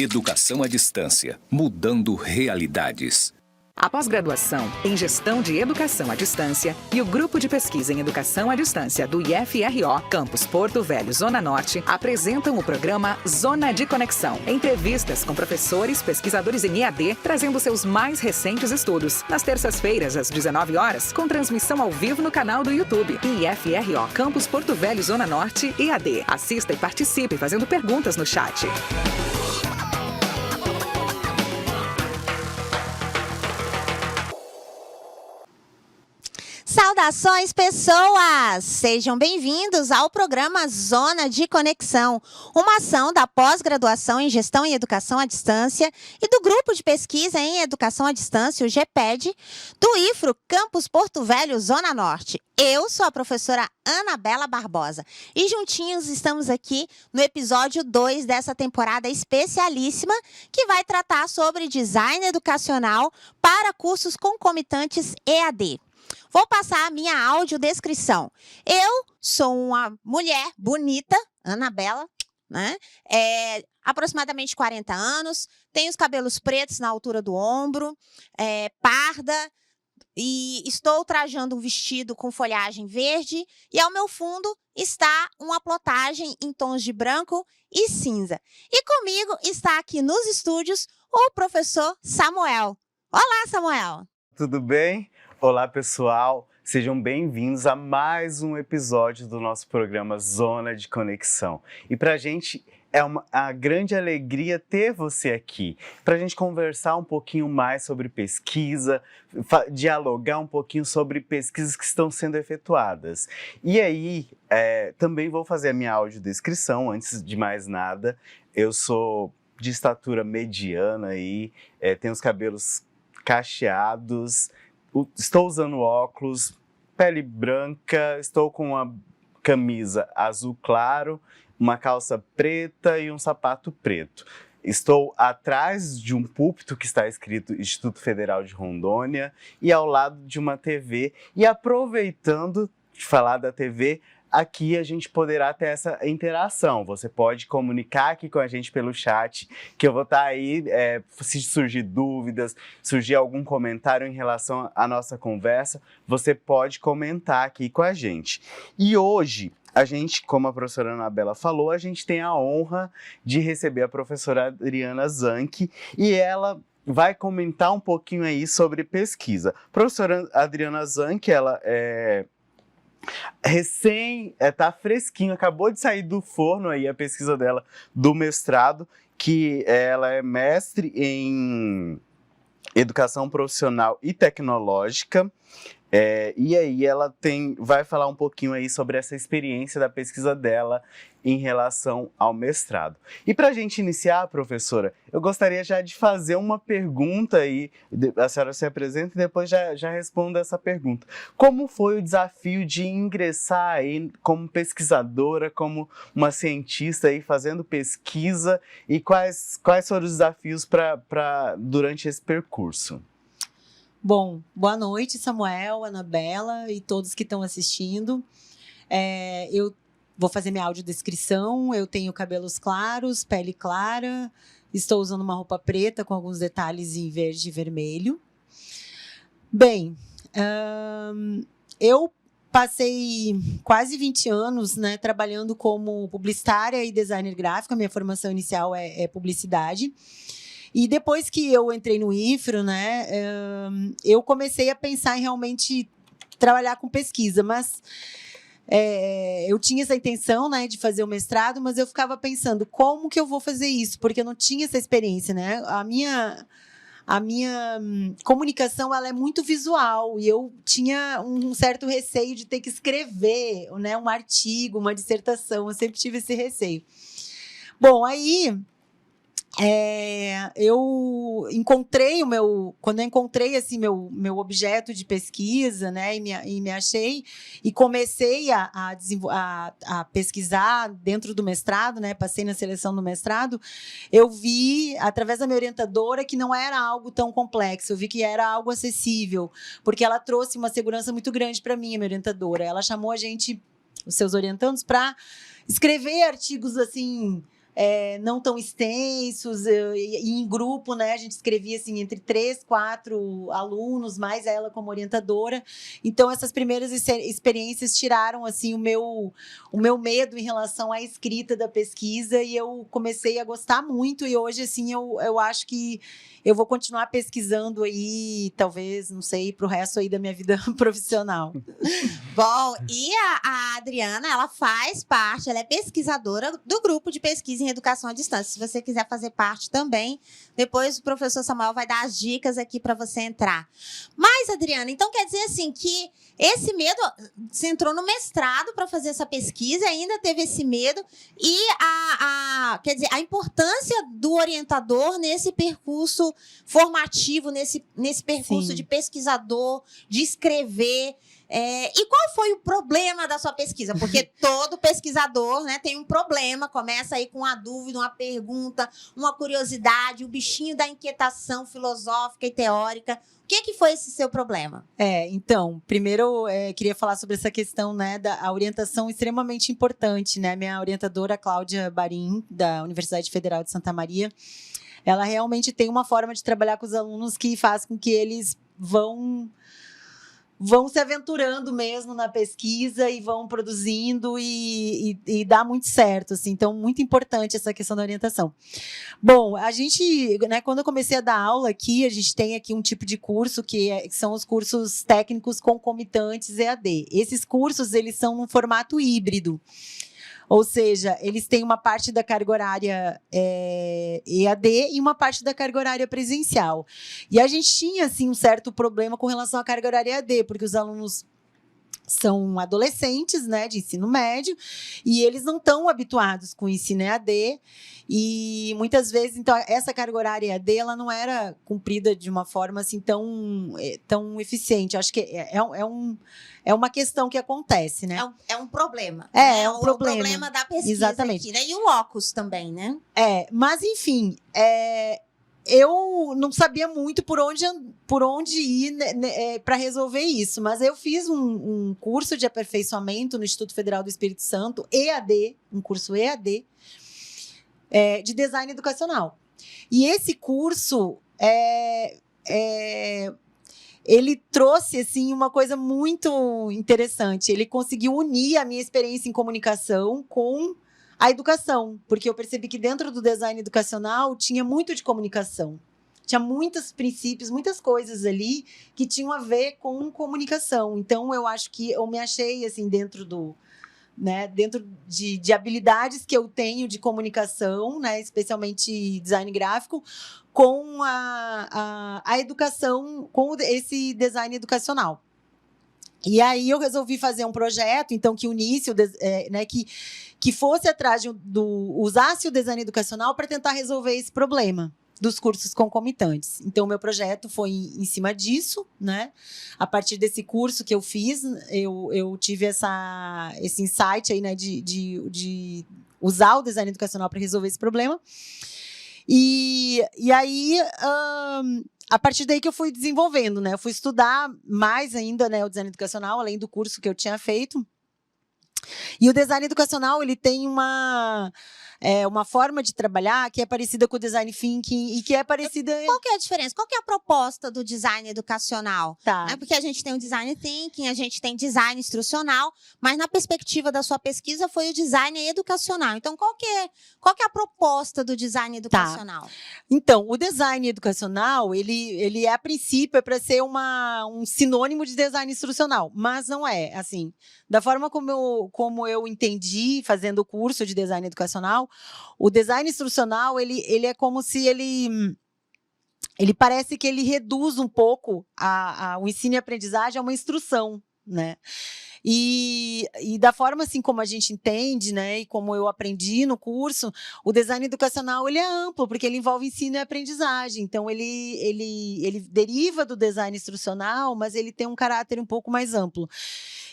Educação à distância, mudando realidades. A pós-graduação em Gestão de Educação à Distância e o Grupo de Pesquisa em Educação à Distância do IFRO, Campus Porto Velho, Zona Norte, apresentam o programa Zona de Conexão. Entrevistas com professores, pesquisadores em EAD, trazendo seus mais recentes estudos. Nas terças-feiras, às 19 horas, com transmissão ao vivo no canal do YouTube. IFRO, Campus Porto Velho, Zona Norte, EAD. Assista e participe fazendo perguntas no chat. Saudações, pessoas! Sejam bem-vindos ao programa Zona de Conexão, uma ação da pós-graduação em Gestão e Educação à Distância e do Grupo de Pesquisa em Educação à Distância, o GPED, do IFRO Campus Porto Velho, Zona Norte. Eu sou a professora Anabela Barbosa e juntinhos estamos aqui no episódio 2 dessa temporada especialíssima que vai tratar sobre design educacional para cursos concomitantes EAD. Vou passar a minha audiodescrição. Eu sou uma mulher bonita, Anabela, né? Aproximadamente 40 anos, tenho os cabelos pretos na altura do ombro, parda, e estou trajando um vestido com folhagem verde e ao meu fundo está uma plotagem em tons de branco e cinza. E comigo está aqui nos estúdios o professor Samuel. Olá, Samuel! Tudo bem? Olá, pessoal! Sejam bem-vindos a mais um episódio do nosso programa Zona de Conexão. E para a gente é uma grande alegria ter você aqui, para a gente conversar um pouquinho mais sobre pesquisa, dialogar um pouquinho sobre pesquisas que estão sendo efetuadas. E aí, também vou fazer a minha audiodescrição, antes de mais nada. Eu sou de estatura mediana e tenho os cabelos cacheados, estou usando óculos, pele branca, estou com uma camisa azul claro, uma calça preta e um sapato preto. Estou atrás de um púlpito que está escrito Instituto Federal de Rondônia e ao lado de uma TV. E aproveitando de falar da TV, aqui a gente poderá ter essa interação. Você pode comunicar aqui com a gente pelo chat, que eu vou estar aí, se surgir dúvidas, surgir algum comentário em relação à nossa conversa, você pode comentar aqui com a gente. E hoje, a gente, como a professora Anabela falou, a gente tem a honra de receber a professora Adriana Zanchi e ela vai comentar um pouquinho aí sobre pesquisa. A professora Adriana Zanchi, ela tá fresquinho, acabou de sair do forno aí a pesquisa dela do mestrado, que ela é mestre em educação profissional e tecnológica. E aí ela vai falar um pouquinho aí sobre essa experiência da pesquisa dela em relação ao mestrado. E para a gente iniciar, professora, eu gostaria já de fazer uma pergunta aí, a senhora se apresenta e depois já responda essa pergunta. Como foi o desafio de ingressar aí como pesquisadora, como uma cientista aí fazendo pesquisa e quais foram os desafios durante esse percurso? Bom, boa noite, Samuel, Anabela e todos que estão assistindo. Eu vou fazer minha audiodescrição. Eu tenho cabelos claros, pele clara, estou usando uma roupa preta com alguns detalhes em verde e vermelho. Bem, eu passei quase 20 anos, né, trabalhando como publicitária e designer gráfico. A minha formação inicial é publicidade. E depois que eu entrei no IFRO, né, eu comecei a pensar em realmente trabalhar com pesquisa, mas eu tinha essa intenção, né, de fazer o mestrado, mas eu ficava pensando como que eu vou fazer isso, porque eu não tinha essa experiência, né? A minha comunicação, ela é muito visual e eu tinha um certo receio de ter que escrever, né, um artigo, uma dissertação, eu sempre tive esse receio. Bom, aí eu encontrei quando eu encontrei assim meu objeto de pesquisa, né, e me achei e comecei a pesquisar dentro do mestrado, né, passei na seleção do mestrado, eu vi através da minha orientadora que não era algo tão complexo, eu vi que era algo acessível, porque ela trouxe uma segurança muito grande para mim, a minha orientadora. Ela chamou a gente, os seus orientandos, para escrever artigos assim não tão extensos, e em grupo, né? A gente escrevia assim, entre 3, 4 alunos, mais ela como orientadora. Então, essas primeiras experiências tiraram assim, o meu medo em relação à escrita da pesquisa, e eu comecei a gostar muito, e hoje assim, eu acho que eu vou continuar pesquisando aí, talvez, não sei, para o resto aí da minha vida profissional. Bom, e a Adriana, ela faz parte, ela é pesquisadora do grupo de pesquisa em educação à distância. Se você quiser fazer parte também, depois o professor Samuel vai dar as dicas aqui para você entrar. Mas, Adriana, então quer dizer assim que esse medo, você entrou no mestrado para fazer essa pesquisa, ainda teve esse medo, e quer dizer, a importância do orientador nesse percurso formativo, nesse percurso Sim. de pesquisador, de escrever. E qual foi o problema da sua pesquisa? Porque todo pesquisador, né, tem um problema, começa aí com uma dúvida, uma pergunta, uma curiosidade, o bichinho da inquietação filosófica e teórica. O que foi esse seu problema? Então, primeiro queria falar sobre essa questão, né, da orientação extremamente importante, né? Minha orientadora, Cláudia Barim, da Universidade Federal de Santa Maria, ela realmente tem uma forma de trabalhar com os alunos que faz com que eles vão se aventurando mesmo na pesquisa e vão produzindo e dá muito certo, assim. Então, muito importante essa questão da orientação. Bom, a gente, né, quando eu comecei a dar aula aqui, a gente tem aqui um tipo de curso que são os cursos técnicos concomitantes EAD. Esses cursos, eles são num formato híbrido. Ou seja, eles têm uma parte da carga horária EAD e uma parte da carga horária presencial. E a gente tinha, assim, um certo problema com relação à carga horária EAD, porque os alunos são adolescentes, né, de ensino médio, e eles não estão habituados com o ensino EAD, e muitas vezes, então, essa carga horária EAD, ela não era cumprida de uma forma, assim, tão eficiente. Acho que é uma questão que acontece, né? É um problema. É um problema. O problema da pesquisa. Exatamente. Aqui, né? E o locus também, né? Mas, enfim, eu não sabia muito por onde ir, né, para resolver isso, mas eu fiz um curso de aperfeiçoamento no Instituto Federal do Espírito Santo, EAD, um curso EAD, de design educacional. E esse curso, ele trouxe, assim, uma coisa muito interessante. Ele conseguiu unir a minha experiência em comunicação com a educação, porque eu percebi que dentro do design educacional tinha muito de comunicação. Tinha muitos princípios, muitas coisas ali que tinham a ver com comunicação. Então, eu acho que eu me achei, assim, dentro de habilidades que eu tenho de comunicação, né, especialmente design gráfico, com a educação, com esse design educacional. E aí eu resolvi fazer um projeto, então, que unisse, né, que fosse atrás usasse o design educacional para tentar resolver esse problema dos cursos concomitantes. Então, o meu projeto foi em cima disso, né? A partir desse curso que eu fiz, eu tive esse insight aí, né, de usar o design educacional para resolver esse problema. E aí, a partir daí que eu fui desenvolvendo, né? Eu fui estudar mais ainda, né, o design educacional, além do curso que eu tinha feito. E o design educacional, ele tem uma forma de trabalhar que é parecida com o design thinking e que é parecida... Qual que é a diferença? Qual que é a proposta do design educacional? Tá. Porque a gente tem o design thinking, a gente tem design instrucional, mas na perspectiva da sua pesquisa foi o design educacional. Então, qual que é a proposta do design educacional? Então, o design educacional, ele a princípio, para ser um sinônimo de design instrucional, mas não é, assim. Da forma como eu entendi, fazendo o curso de design educacional, o design instrucional, ele é como se ele parece que ele reduz um pouco o ensino e aprendizagem a uma instrução, né? E da forma assim como a gente entende, né, e como eu aprendi no curso, o design educacional, ele é amplo, porque ele envolve ensino e aprendizagem. Então, ele deriva do design instrucional, mas ele tem um caráter um pouco mais amplo.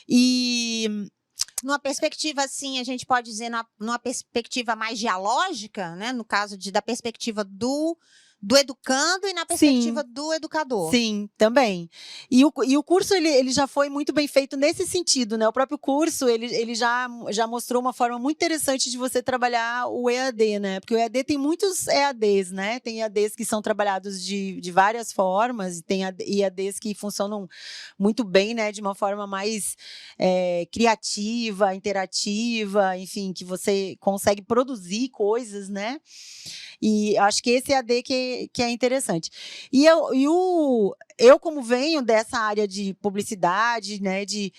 E... numa perspectiva, assim, a gente pode dizer, numa perspectiva mais dialógica, né? No caso da perspectiva do do educando e na perspectiva do educador. Sim, também. E o curso, ele já foi muito bem feito nesse sentido, né? O próprio curso, ele já mostrou uma forma muito interessante de você trabalhar o EAD, né? Porque o EAD tem muitos EADs, né? Tem EADs que são trabalhados de várias formas, e tem EADs que funcionam muito bem, né? De uma forma mais criativa, interativa, enfim, que você consegue produzir coisas, né? E acho que esse EAD que é interessante. E eu, como venho dessa área de publicidade, né, de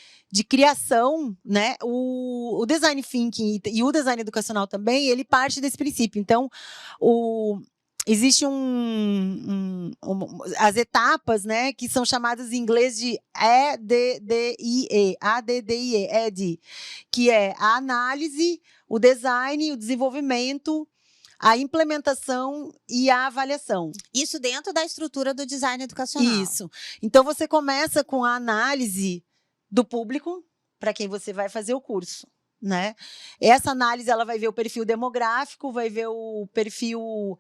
criação, né, o design thinking e o design educacional também, ele parte desse princípio. Então, existe as etapas, né, que são chamadas em inglês de ADDIE, ED, que é a análise, o design, o desenvolvimento, a implementação e a avaliação. Isso dentro da estrutura do design educacional. Isso. Então, você começa com a análise do público para quem você vai fazer o curso, né? Essa análise, ela vai ver o perfil demográfico, vai ver o perfil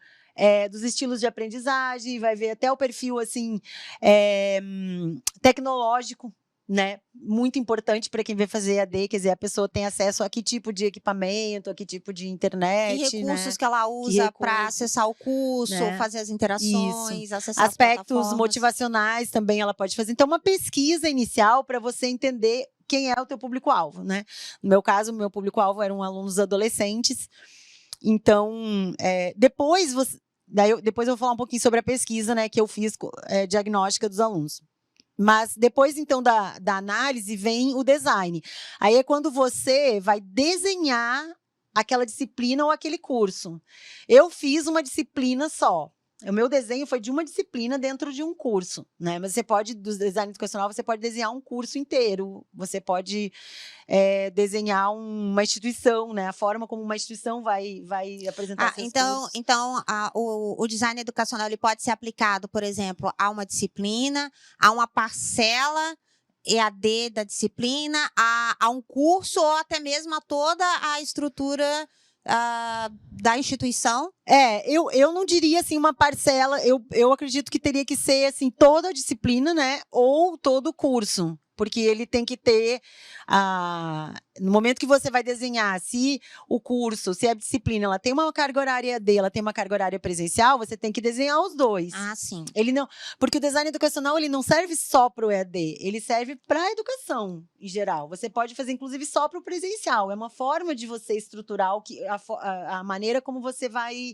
dos estilos de aprendizagem, vai ver até o perfil, assim, tecnológico, né? Muito importante para quem vai fazer EAD, quer dizer, a pessoa tem acesso a que tipo de equipamento, a que tipo de internet, que recursos, né? que ela usa para acessar o curso, né? fazer as interações, acessar aspectos motivacionais também ela pode fazer. Então, uma pesquisa inicial para você entender quem é o teu público-alvo, né? No meu caso, o meu público-alvo eram alunos adolescentes. Então, depois eu vou falar um pouquinho sobre a pesquisa, né, que eu fiz diagnóstica dos alunos. Mas depois, então, da análise, vem o design. Aí é quando você vai desenhar aquela disciplina ou aquele curso. Eu fiz uma disciplina só. O meu desenho foi de uma disciplina dentro de um curso, né? Mas do design educacional, você pode desenhar um curso inteiro. Você pode desenhar uma instituição, né? A forma como uma instituição vai apresentar seus cursos. Então, o design educacional ele pode ser aplicado, por exemplo, a uma disciplina, a uma parcela EAD da disciplina, a um curso ou até mesmo a toda a estrutura da instituição? Eu não diria assim uma parcela, eu acredito que teria que ser assim toda a disciplina, né, ou todo o curso, porque ele tem que ter, no momento que você vai desenhar, se o curso, se a disciplina, ela tem uma carga horária EAD, ela tem uma carga horária presencial, você tem que desenhar os dois. Ah, sim. Porque o design educacional, ele não serve só para o EAD, ele serve para a educação em geral. Você pode fazer, inclusive, só para o presencial. É uma forma de você estruturar a maneira como você vai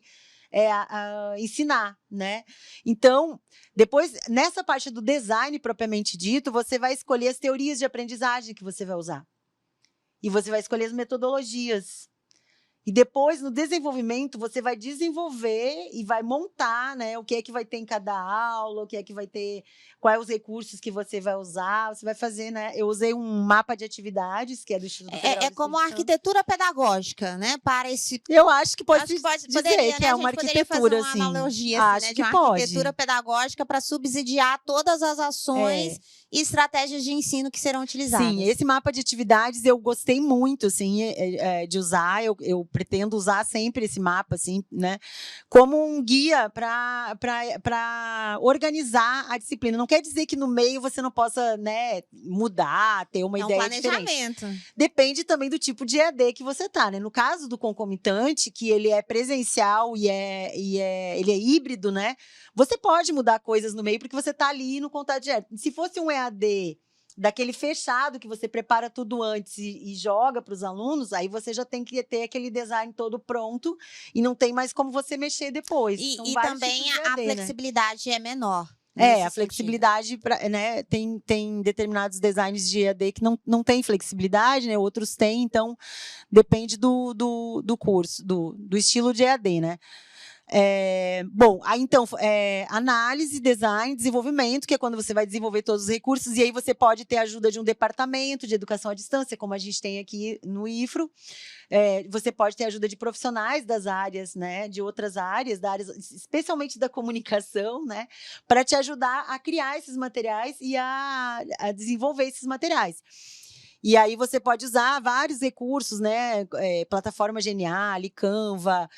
ensinar, né? Então, depois, nessa parte do design propriamente dito, você vai escolher as teorias de aprendizagem que você vai usar. E você vai escolher as metodologias. E depois, no desenvolvimento, você vai desenvolver e vai montar, né, o que é que vai ter em cada aula, o que é que vai ter, quais os recursos que você vai usar, você vai fazer, né? Eu usei um mapa de atividades, que é do Instituto Federal do É como a Espírito Santo. arquitetura pedagógica, né? Para esse... Eu acho que pode dizer poderia, que né? é uma arquitetura, fazer uma assim. analogia, Acho assim, né? que De uma pode. arquitetura pedagógica para subsidiar todas as ações e estratégias de ensino que serão utilizadas. Sim, esse mapa de atividades eu gostei muito, assim, de usar. Eu pretendo usar sempre esse mapa, assim, né, como um guia para organizar a disciplina. Não quer dizer que no meio você não possa, né, mudar, ter uma ideia planejamento. Diferente. Depende também do tipo de EAD que você tá, né? No caso do concomitante, que ele é presencial e ele é híbrido, né? Você pode mudar coisas no meio porque você tá ali no contato direto. Se fosse um EAD daquele fechado que você prepara tudo antes e joga para os alunos, aí você já tem que ter aquele design todo pronto e não tem mais como você mexer depois. E também a flexibilidade é menor. A flexibilidade, né, tem determinados designs de EAD que não tem flexibilidade, né, outros têm, então depende do curso, do estilo de EAD, né. Aí então, análise, design, desenvolvimento, que é quando você vai desenvolver todos os recursos, e aí você pode ter a ajuda de um departamento de educação à distância, como a gente tem aqui no IFRO. Você pode ter a ajuda de profissionais das áreas, né, de outras áreas, especialmente da comunicação, né, para te ajudar a criar esses materiais e a desenvolver esses materiais. E aí você pode usar vários recursos, né? Plataforma Geniali, Canva,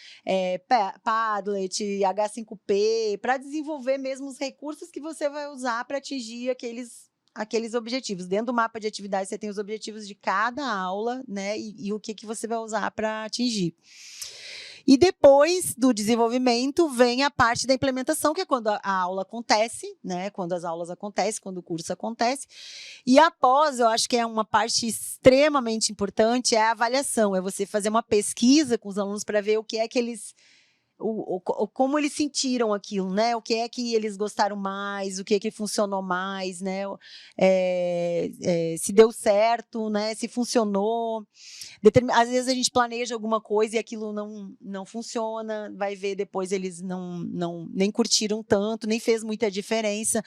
Padlet, H5P, para desenvolver mesmo os recursos que você vai usar para atingir aqueles objetivos. Dentro do mapa de atividades, você tem os objetivos de cada aula, né? E o que você vai usar para atingir. E depois do desenvolvimento vem a parte da implementação, que é quando a aula acontece, né? Quando as aulas acontecem, quando o curso acontece. E após, eu acho que é uma parte extremamente importante, é a avaliação, é você fazer uma pesquisa com os alunos para ver o que é que eles... como eles sentiram aquilo, né? O que é que eles gostaram mais, o que é que funcionou mais, né? Se deu certo, né? Se funcionou. Às vezes a gente planeja alguma coisa e aquilo não funciona, vai ver depois eles nem curtiram tanto, nem fez muita diferença.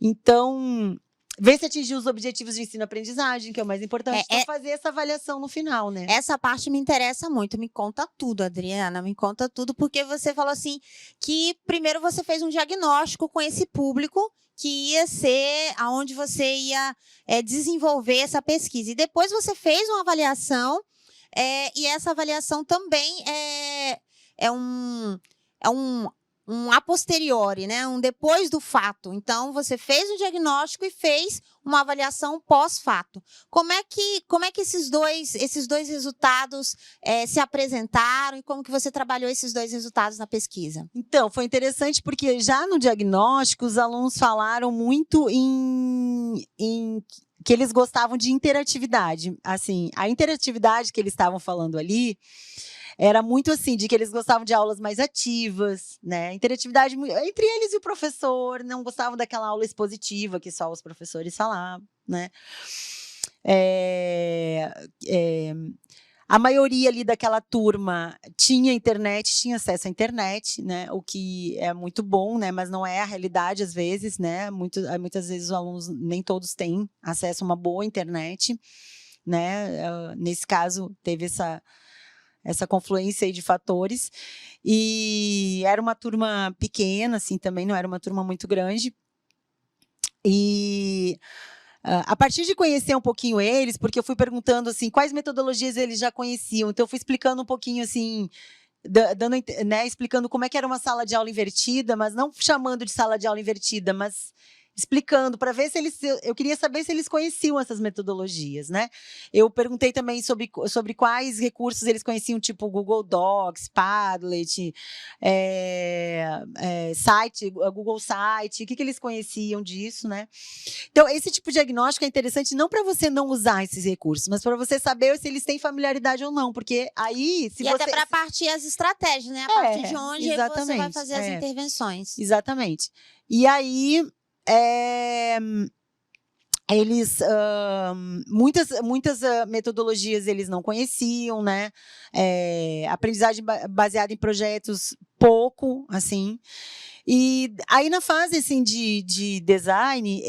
Então, ver se atingiu os objetivos de ensino-aprendizagem, que é o mais importante. Então, fazer essa avaliação no final, né? Essa parte me interessa muito. Me conta tudo, Adriana. Me conta tudo, porque você falou assim que primeiro você fez um diagnóstico com esse público que ia ser aonde você ia desenvolver essa pesquisa. E depois você fez uma avaliação, e essa avaliação também é um a posteriori, né? Um depois do fato. Então, você fez o diagnóstico e fez uma avaliação pós-fato. Como é que esses dois resultados se apresentaram e como que você trabalhou esses dois resultados na pesquisa? Então, foi interessante porque já no diagnóstico, os alunos falaram muito em que eles gostavam de interatividade. Assim, a interatividade que eles estavam falando ali era muito assim, de que eles gostavam de aulas mais ativas, né? Interatividade entre eles e o professor, não gostavam daquela aula expositiva que só os professores falavam, né? A maioria ali daquela turma tinha internet, tinha acesso à internet, né? O que é muito bom, né? Mas não é a realidade às vezes, né? Muitas vezes os alunos, nem todos têm acesso a uma boa internet, né? Nesse caso, teve essa confluência aí de fatores, e era uma turma pequena, assim, também não era uma turma muito grande, e a partir de conhecer um pouquinho eles, porque eu fui perguntando, assim, quais metodologias eles já conheciam, então eu fui explicando um pouquinho, assim, explicando como é que era uma sala de aula invertida, mas não chamando de sala de aula invertida, mas explicando, para ver se eu queria saber se eles conheciam essas metodologias, né? Eu perguntei também sobre quais recursos eles conheciam, tipo Google Docs, Padlet, site, Google Site, o que eles conheciam disso, né? Então, esse tipo de diagnóstico é interessante não para você não usar esses recursos, mas para você saber se eles têm familiaridade ou não, porque aí, até para partir as estratégias, né? A partir de onde você vai fazer as intervenções. Exatamente. E aí, eles muitas metodologias eles não conheciam, né? Aprendizagem baseada em projetos, pouco, assim. E aí na fase assim de design,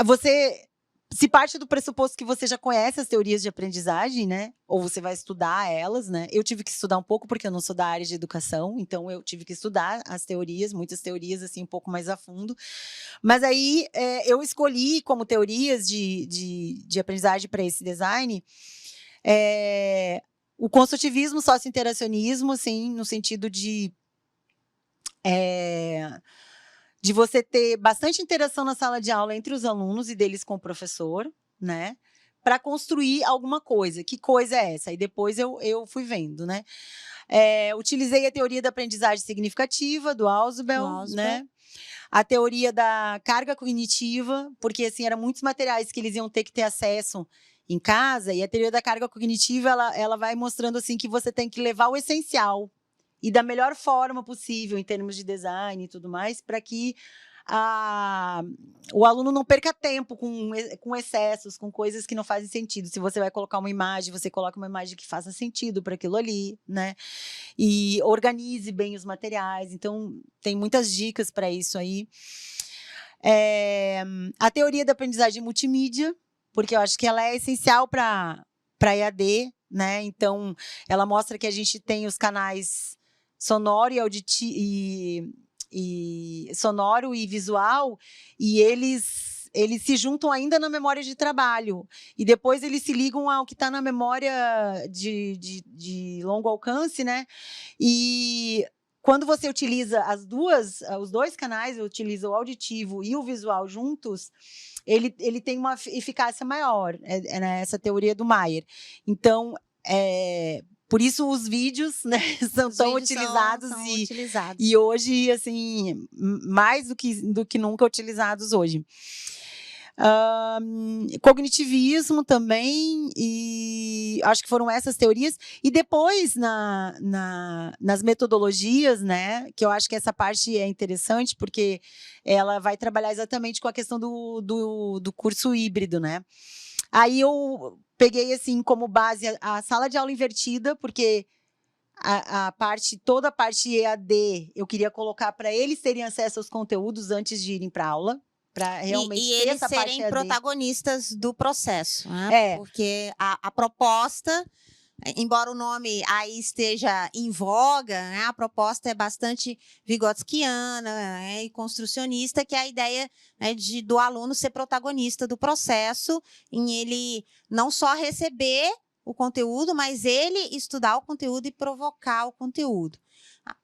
você se parte do pressuposto que você já conhece as teorias de aprendizagem, né? Ou você vai estudar elas, né? Eu tive que estudar um pouco porque eu não sou da área de educação, então eu tive que estudar as teorias, muitas teorias assim um pouco mais a fundo. Mas aí eu escolhi como teorias de aprendizagem para esse design o construtivismo, socio-interacionismo, assim, no sentido de você ter bastante interação na sala de aula entre os alunos e deles com o professor, né? Para construir alguma coisa. Que coisa é essa? E depois eu fui vendo, né? Utilizei a teoria da aprendizagem significativa, do Ausubel, né? A teoria da carga cognitiva, porque, assim, eram muitos materiais que eles iam ter que ter acesso em casa, e a teoria da carga cognitiva, ela vai mostrando, assim, que você tem que levar o essencial e da melhor forma possível, em termos de design e tudo mais, para que o aluno não perca tempo com excessos, com coisas que não fazem sentido. Se você vai colocar uma imagem, você coloca uma imagem que faça sentido para aquilo ali, né? E organize bem os materiais. Então, tem muitas dicas para isso aí. A teoria da aprendizagem multimídia, porque eu acho que ela é essencial para EAD, né? Então, ela mostra que a gente tem os canais sonoro sonoro e visual, e eles eles se juntam ainda na memória de trabalho. E depois eles se ligam ao que está na memória de longo alcance, né? E quando você utiliza os dois canais, utiliza o auditivo e o visual juntos, ele tem uma eficácia maior, essa teoria do Maier. Então, por isso os vídeos, né, são tão utilizados, e hoje, assim, mais do que nunca utilizados hoje. Cognitivismo também, e acho que foram essas teorias. E depois, nas metodologias, né, que eu acho que essa parte é interessante, porque ela vai trabalhar exatamente com a questão do curso híbrido, né? Aí eu peguei, assim, como base a sala de aula invertida, porque toda a parte EAD, eu queria colocar para eles terem acesso aos conteúdos antes de irem para aula. Para realmente e eles serem protagonistas do processo, né? Porque a proposta, embora o nome aí esteja em voga, né, a proposta é bastante vigotskiana, né, e construcionista, que é a ideia, né, do aluno ser protagonista do processo, em ele não só receber o conteúdo, mas ele estudar o conteúdo e provocar o conteúdo.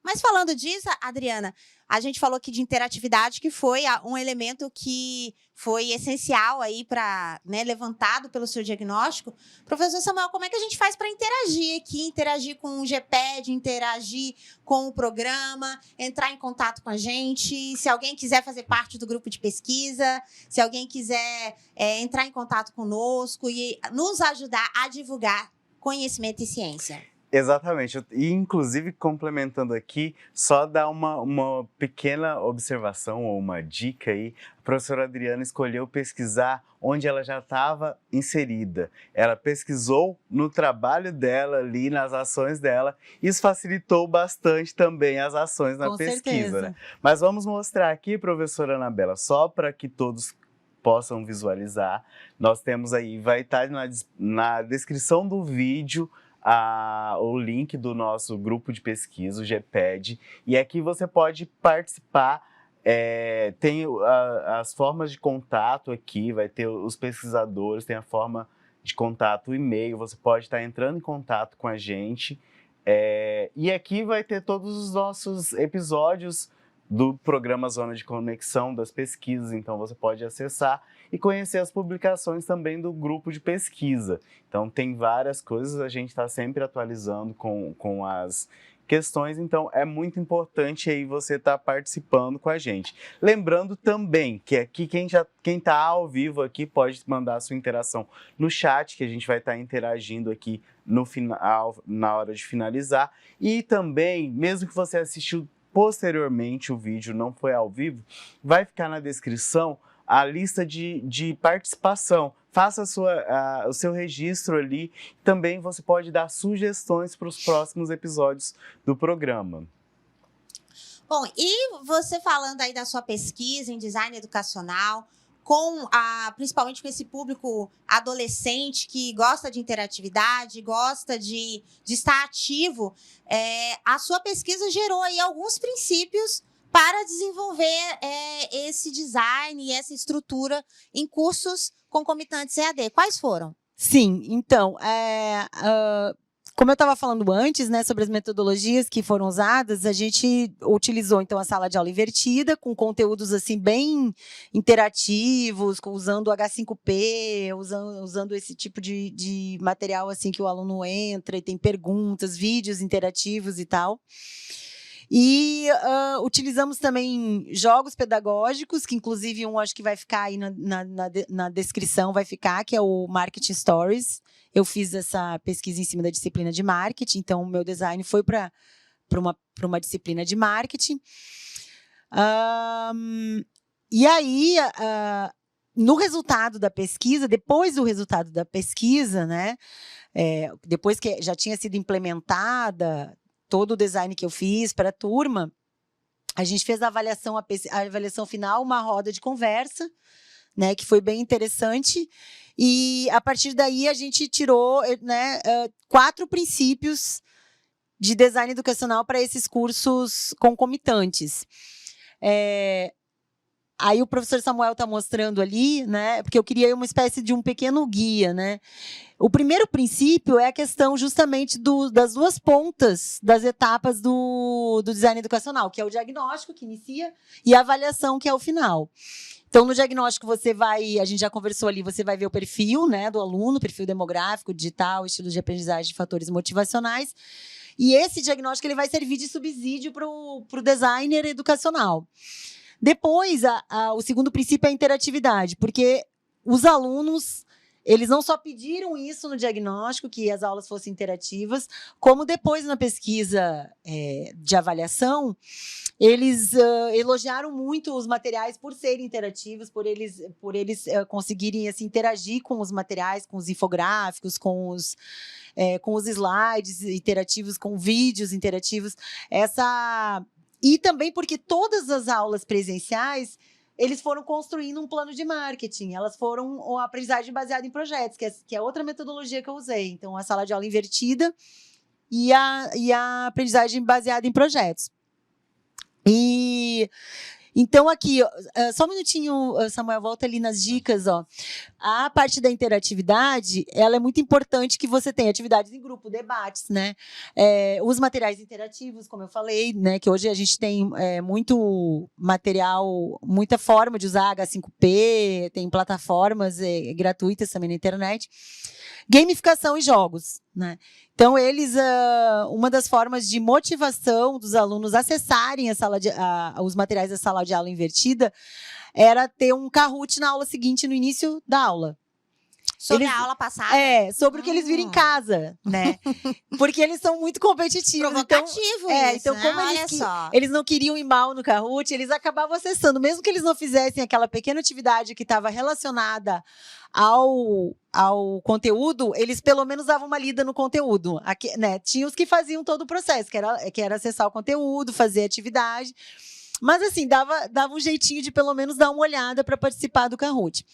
Mas falando disso, Adriana, a gente falou aqui de interatividade, que foi um elemento que foi essencial aí para, né, levantado pelo seu diagnóstico. Professor Samuel, como é que a gente faz para interagir aqui, interagir com o GPED, interagir com o programa, entrar em contato com a gente? Se alguém quiser fazer parte do grupo de pesquisa, se alguém quiser entrar em contato conosco e nos ajudar a divulgar conhecimento e ciência. Exatamente, e inclusive complementando aqui, só dar uma pequena observação ou uma dica aí. A professora Adriana escolheu pesquisar onde ela já estava inserida. Ela pesquisou no trabalho dela ali, nas ações dela. Isso facilitou bastante também as ações na pesquisa. Né? Mas vamos mostrar aqui, professora Anabela, só para que todos possam visualizar. Nós temos aí, vai estar na descrição do vídeo, o link do nosso grupo de pesquisa, o GPED, e aqui você pode participar. Tem as formas de contato aqui, vai ter os pesquisadores, tem a forma de contato, o e-mail, você pode estar entrando em contato com a gente. E aqui vai ter todos os nossos episódios do programa Zona de Conexão das pesquisas, então você pode acessar e conhecer as publicações também do grupo de pesquisa. Então tem várias coisas, a gente está sempre atualizando com as questões, então é muito importante aí você estar participando com a gente. Lembrando também que aqui quem está ao vivo aqui pode mandar a sua interação no chat, que a gente vai estar interagindo aqui no final, na hora de finalizar. E também, mesmo que você assistiu posteriormente o vídeo, não foi ao vivo, vai ficar na descrição a lista de participação. Faça o seu registro ali. Também você pode dar sugestões para os próximos episódios do programa. Bom, e você falando aí da sua pesquisa em design educacional, principalmente com esse público adolescente que gosta de interatividade, gosta de estar ativo, a sua pesquisa gerou aí alguns princípios para desenvolver esse design e essa estrutura em cursos concomitantes EAD. Quais foram? Sim, então, como eu estava falando antes, né, sobre as metodologias que foram usadas, a gente utilizou, então, a sala de aula invertida, com conteúdos, assim, bem interativos, usando o H5P, usando esse tipo de material, assim, que o aluno entra e tem perguntas, vídeos interativos e tal. E utilizamos também jogos pedagógicos, que inclusive acho que vai ficar aí na descrição, vai ficar, que é o Marketing Stories. Eu fiz essa pesquisa em cima da disciplina de marketing, então o meu design foi para uma disciplina de marketing. E aí, no resultado da pesquisa, depois do resultado da pesquisa, né, depois que já tinha sido implementada todo o design que eu fiz para a turma, a gente fez a avaliação final, uma roda de conversa, né, que foi bem interessante. E, a partir daí, a gente tirou, né, 4 princípios de design educacional para esses cursos concomitantes. Aí o professor Samuel está mostrando ali, né? Porque eu queria uma espécie de um pequeno guia, né? O primeiro princípio é a questão justamente das duas pontas das etapas do design educacional, que é o diagnóstico, que inicia, e a avaliação, que é o final. Então, no diagnóstico, a gente já conversou ali, você vai ver o perfil, né, do aluno, perfil demográfico, digital, estilos de aprendizagem, fatores motivacionais. E esse diagnóstico ele vai servir de subsídio para o designer educacional. Depois, o segundo princípio é a interatividade, porque os alunos, eles não só pediram isso no diagnóstico, que as aulas fossem interativas, como depois na pesquisa de avaliação, eles elogiaram muito os materiais por serem interativos, por eles conseguirem assim, interagir com os materiais, com os infográficos, com os slides interativos, com vídeos interativos. E também porque todas as aulas presenciais, eles foram construindo um plano de marketing. Elas foram uma aprendizagem baseada em projetos, que é outra metodologia que eu usei. Então, a sala de aula invertida e a aprendizagem baseada em projetos. Então, aqui, só um minutinho, Samuel, volta ali nas dicas. Ó. A parte da interatividade, ela é muito importante que você tenha atividades em grupo, debates, né? Os materiais interativos, como eu falei, né? Que hoje a gente tem muito material, muita forma de usar H5P, tem plataformas gratuitas também na internet. Gamificação e jogos, né? Então, uma das formas de motivação dos alunos acessarem os materiais da sala de aula invertida era ter um Kahoot na aula seguinte, no início da aula. Sobre a aula passada? Sobre o que eles viram em casa, né? Porque eles são muito competitivos. Provocativo isso, então, né? como eles não queriam ir mal no Kahoot, eles acabavam acessando. Mesmo que eles não fizessem aquela pequena atividade que estava relacionada ao conteúdo, eles pelo menos davam uma lida no conteúdo. Né? Tinha os que faziam todo o processo, que era acessar o conteúdo, fazer atividade. Mas, assim, dava um jeitinho de pelo menos dar uma olhada para participar do Kahoot.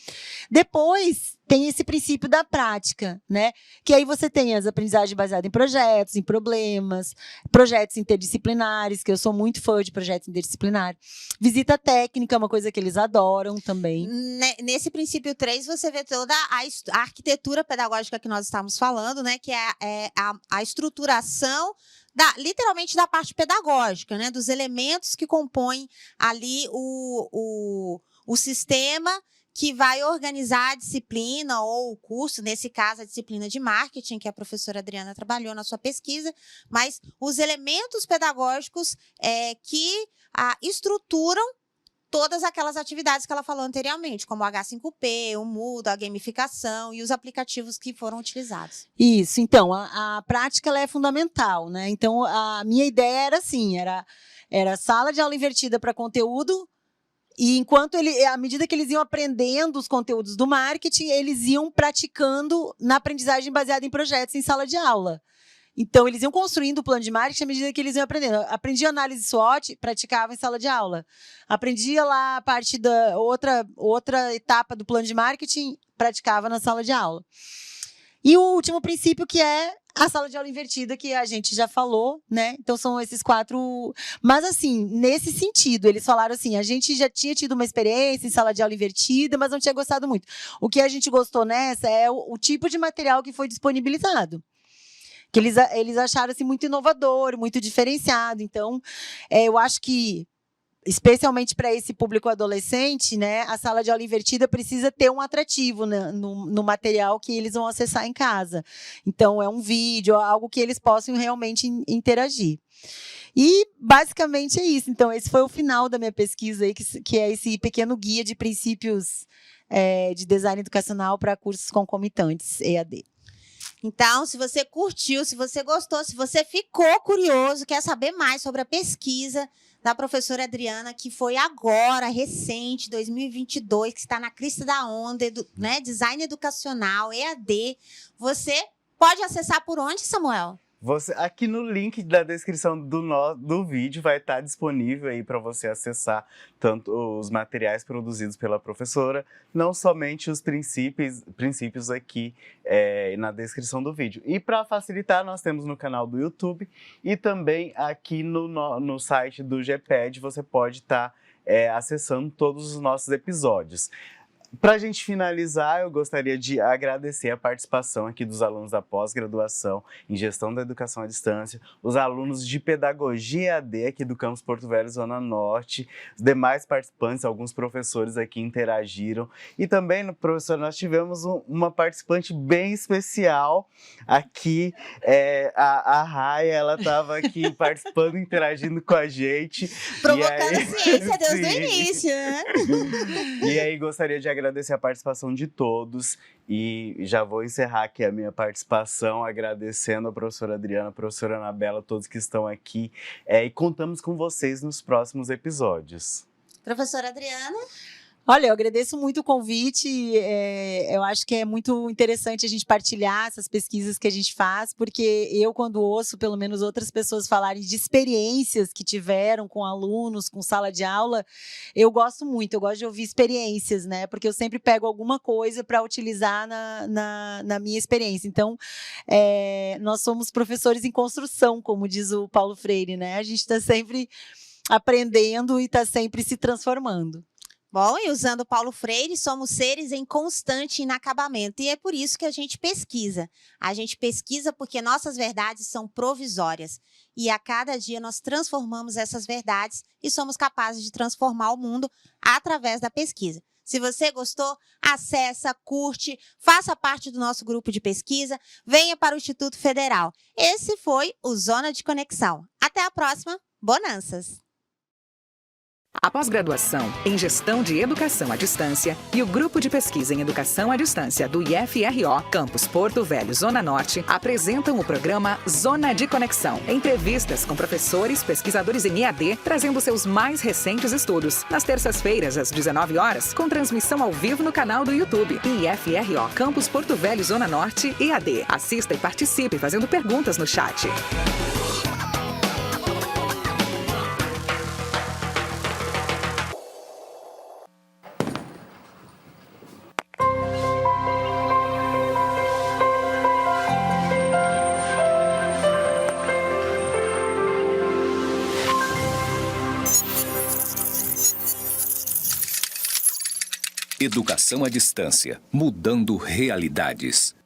Depois, tem esse princípio da prática, né? Que aí você tem as aprendizagens baseadas em projetos, em problemas, projetos interdisciplinares, que eu sou muito fã de projetos interdisciplinares. Visita técnica, uma coisa que eles adoram também. Nesse princípio 3, você vê toda a arquitetura pedagógica que nós estamos falando, né? Que é a estruturação literalmente da parte pedagógica, né? Dos elementos que compõem ali o sistema que vai organizar a disciplina ou o curso, nesse caso, a disciplina de marketing, que a professora Adriana trabalhou na sua pesquisa, mas os elementos pedagógicos que estruturam todas aquelas atividades que ela falou anteriormente, como o H5P, o Moodle, a gamificação e os aplicativos que foram utilizados. Isso, então, a prática ela é fundamental, né? Então, a minha ideia era assim, era sala de aula invertida para conteúdo, e à medida que eles iam aprendendo os conteúdos do marketing, eles iam praticando na aprendizagem baseada em projetos em sala de aula. Então, eles iam construindo o plano de marketing à medida que eles iam aprendendo. Aprendi análise SWOT, praticava em sala de aula. Aprendia lá a parte da outra etapa do plano de marketing, praticava na sala de aula. E o último princípio, que é a sala de aula invertida, que a gente já falou, né? Então, são esses 4... Mas, assim, nesse sentido, eles falaram assim, a gente já tinha tido uma experiência em sala de aula invertida, mas não tinha gostado muito. O que a gente gostou nessa é o tipo de material que foi disponibilizado. Que eles acharam assim, muito inovador, muito diferenciado. Então, eu acho que, especialmente para esse público adolescente, né, a sala de aula invertida precisa ter um atrativo no material que eles vão acessar em casa. Então, é um vídeo, algo que eles possam realmente interagir. E, basicamente, é isso. Então, esse foi o final da minha pesquisa, aí, que é esse pequeno guia de princípios de design educacional para cursos concomitantes, EAD. Então, se você curtiu, se você gostou, se você ficou curioso, quer saber mais sobre a pesquisa da professora Adriana, que foi agora, recente, 2022, que está na crista da onda, né? Design educacional, EAD, você pode acessar por onde, Samuel? Aqui no link da descrição do vídeo vai estar disponível aí para você acessar tanto os materiais produzidos pela professora, não somente os princípios aqui na descrição do vídeo. E para facilitar, nós temos no canal do YouTube e também aqui no site do GPED você pode estar acessando todos os nossos episódios. Para a gente finalizar, eu gostaria de agradecer a participação aqui dos alunos da pós-graduação em Gestão da Educação à Distância, os alunos de Pedagogia EAD aqui do Campus Porto Velho, Zona Norte, os demais participantes, alguns professores aqui interagiram. E também, professor, nós tivemos uma participante bem especial aqui, a Raia, ela estava aqui participando, interagindo com a gente. Provocando ciência desde o início, né? E aí, gostaria de agradecer a participação de todos e já vou encerrar aqui a minha participação agradecendo a professora Adriana, a professora Anabela, todos que estão aqui e contamos com vocês nos próximos episódios. Professora Adriana? Olha, eu agradeço muito o convite. Eu acho que é muito interessante a gente partilhar essas pesquisas que a gente faz, porque eu, quando ouço, pelo menos outras pessoas falarem de experiências que tiveram com alunos, com sala de aula, eu gosto muito, eu gosto de ouvir experiências, né? Porque eu sempre pego alguma coisa para utilizar na minha experiência. Então, nós somos professores em construção, como diz o Paulo Freire, né? A gente está sempre aprendendo e está sempre se transformando. Bom, e usando Paulo Freire, somos seres em constante inacabamento. E é por isso que a gente pesquisa. A gente pesquisa porque nossas verdades são provisórias. E a cada dia nós transformamos essas verdades e somos capazes de transformar o mundo através da pesquisa. Se você gostou, acessa, curte, faça parte do nosso grupo de pesquisa, venha para o Instituto Federal. Esse foi o Zona de Conexão. Até a próxima. Bonanças! A pós-graduação em Gestão de Educação à Distância e o Grupo de Pesquisa em Educação à Distância do IFRO, Campus Porto Velho, Zona Norte, apresentam o programa Zona de Conexão. Entrevistas com professores, pesquisadores em EAD, trazendo seus mais recentes estudos. Nas terças-feiras, às 19 horas, com transmissão ao vivo no canal do YouTube. IFRO, Campus Porto Velho, Zona Norte, EAD. Assista e participe fazendo perguntas no chat. Educação à distância, mudando realidades.